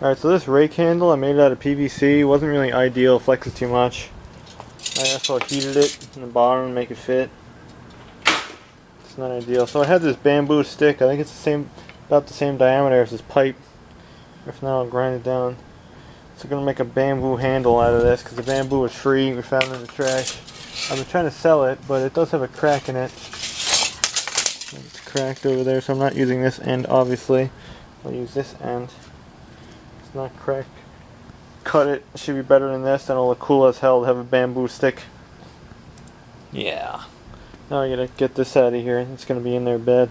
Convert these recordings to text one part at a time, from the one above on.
Alright, so this rake handle, I made it out of PVC. It wasn't really ideal, flexes too much. I also heated it in the bottom to make it fit. It's not ideal. So I had this bamboo stick. I think it's about the same diameter as this pipe. If not, I'll grind it down. So I'm going to make a bamboo handle out of this because the bamboo was free. We found it in the trash. I've been trying to sell it, but it does have a crack in it. It's cracked over there, so I'm not using this end, obviously. I'll use this end. It's not cracked. Cut it. It should be better than this, and it'll look cool as hell to have a bamboo stick. Yeah. Now I gotta get this out of here. It's gonna be in their bed.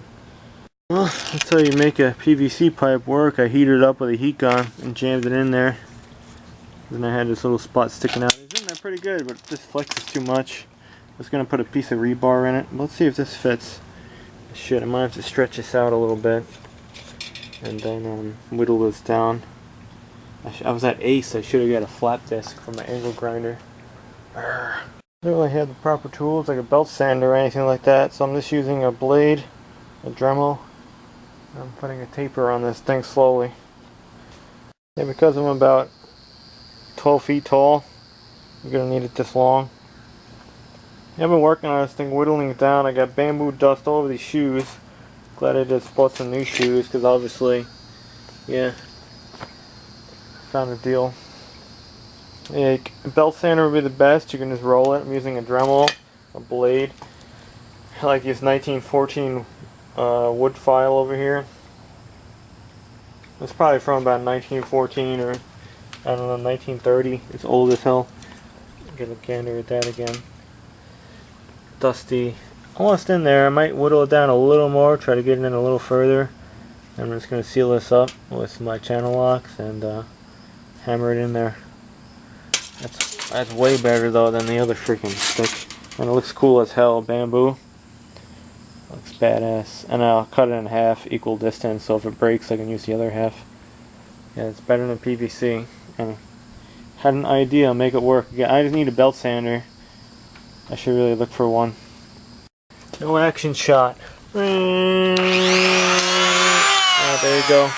Well, that's how you make a PVC pipe work. I heated it up with a heat gun and jammed it in there. Then I had this little spot sticking out. It's in there pretty good, but this flexes too much. I was gonna put a piece of rebar in it. Let's see if this fits. Shit, I might have to stretch this out a little bit and then whittle this down. I was at Ace. I should have got a flat disc for my angle grinder. I don't really have the proper tools like a belt sander or anything like that, so I'm just using a blade, a Dremel. I'm putting a taper on this thing slowly. And because I'm about 12 feet tall, you're gonna need it this long. I've been working on this thing, whittling it down. I got bamboo dust all over these shoes. Glad I just bought some new shoes because obviously, yeah, found a deal. A belt sander would be the best. You can just roll it. I'm using a Dremel, a blade. I like this 1914 wood file over here. It's probably from about 1914 or I don't know, 1930. It's old as hell. Get a gander at that again. Dusty. Almost in there. I might whittle it down a little more, try to get it in a little further. I'm just going to seal this up with my channel locks and hammer it in there. That's way better though than the other freaking stick. And it looks cool as hell. Bamboo. Looks badass. And I'll cut it in half, equal distance, so if it breaks I can use the other half. Yeah, it's better than PVC. And I had an idea, make it work. Again, I just need a belt sander. I should really look for one. No action shot. Oh, there you go.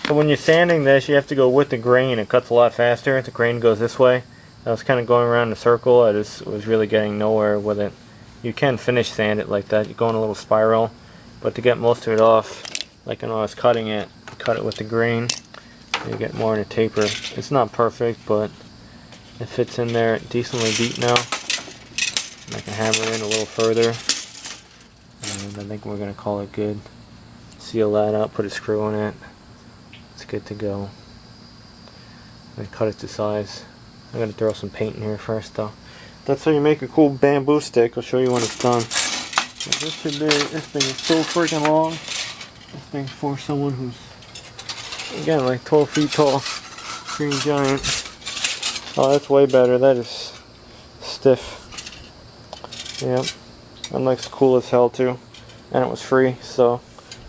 So when you're sanding this, you have to go with the grain. It cuts a lot faster. The grain goes this way. I was kind of going around in a circle. I just was really getting nowhere with it. You can finish sand it like that. You go in a little spiral. But to get most of it off, like when I was cutting it, you cut it with the grain. You get more in a taper. It's not perfect, but it fits in there decently deep now. And I can hammer in a little further. And I think we're going to call it good. Seal that up, put a screw in it. It's good to go. And cut it to size. I'm going to throw some paint in here first though. That's how you make a cool bamboo stick. I'll show you when it's done. But this thing is so freaking long. This thing's for someone who's, again, like 12 feet tall. Green giant. Oh, that's way better. That is stiff. Yep. That looks cool as hell too. And it was free, so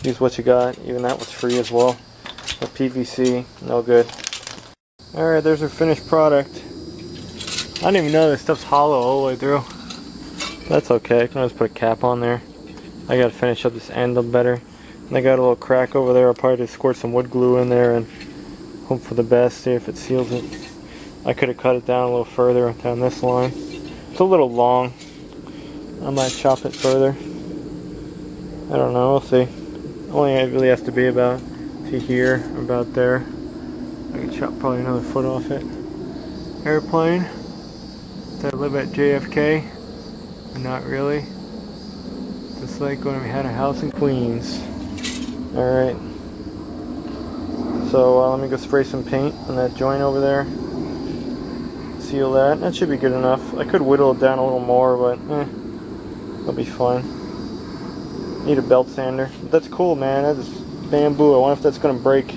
use what you got. Even that was free as well. But PVC, no good. Alright, there's our finished product. I didn't even know this stuff's hollow all the way through. That's okay, I can always put a cap on there. I gotta finish up this end up better. And I got a little crack over there. I'll probably just squirt some wood glue in there and hope for the best, see if it seals it. I could have cut it down a little further down this line. It's a little long. I might chop it further. I don't know, we'll see. Only it really has to be about to here, about there. I can chop probably another foot off it. Airplane. Did I live at JFK? Not really. Just like when we had a house in Queens. Alright. So let me go spray some paint on that joint over there. Seal that. That should be good enough. I could whittle it down a little more, but it'll be fine. Need a belt sander. That's cool, man. That's bamboo. I wonder if that's gonna break.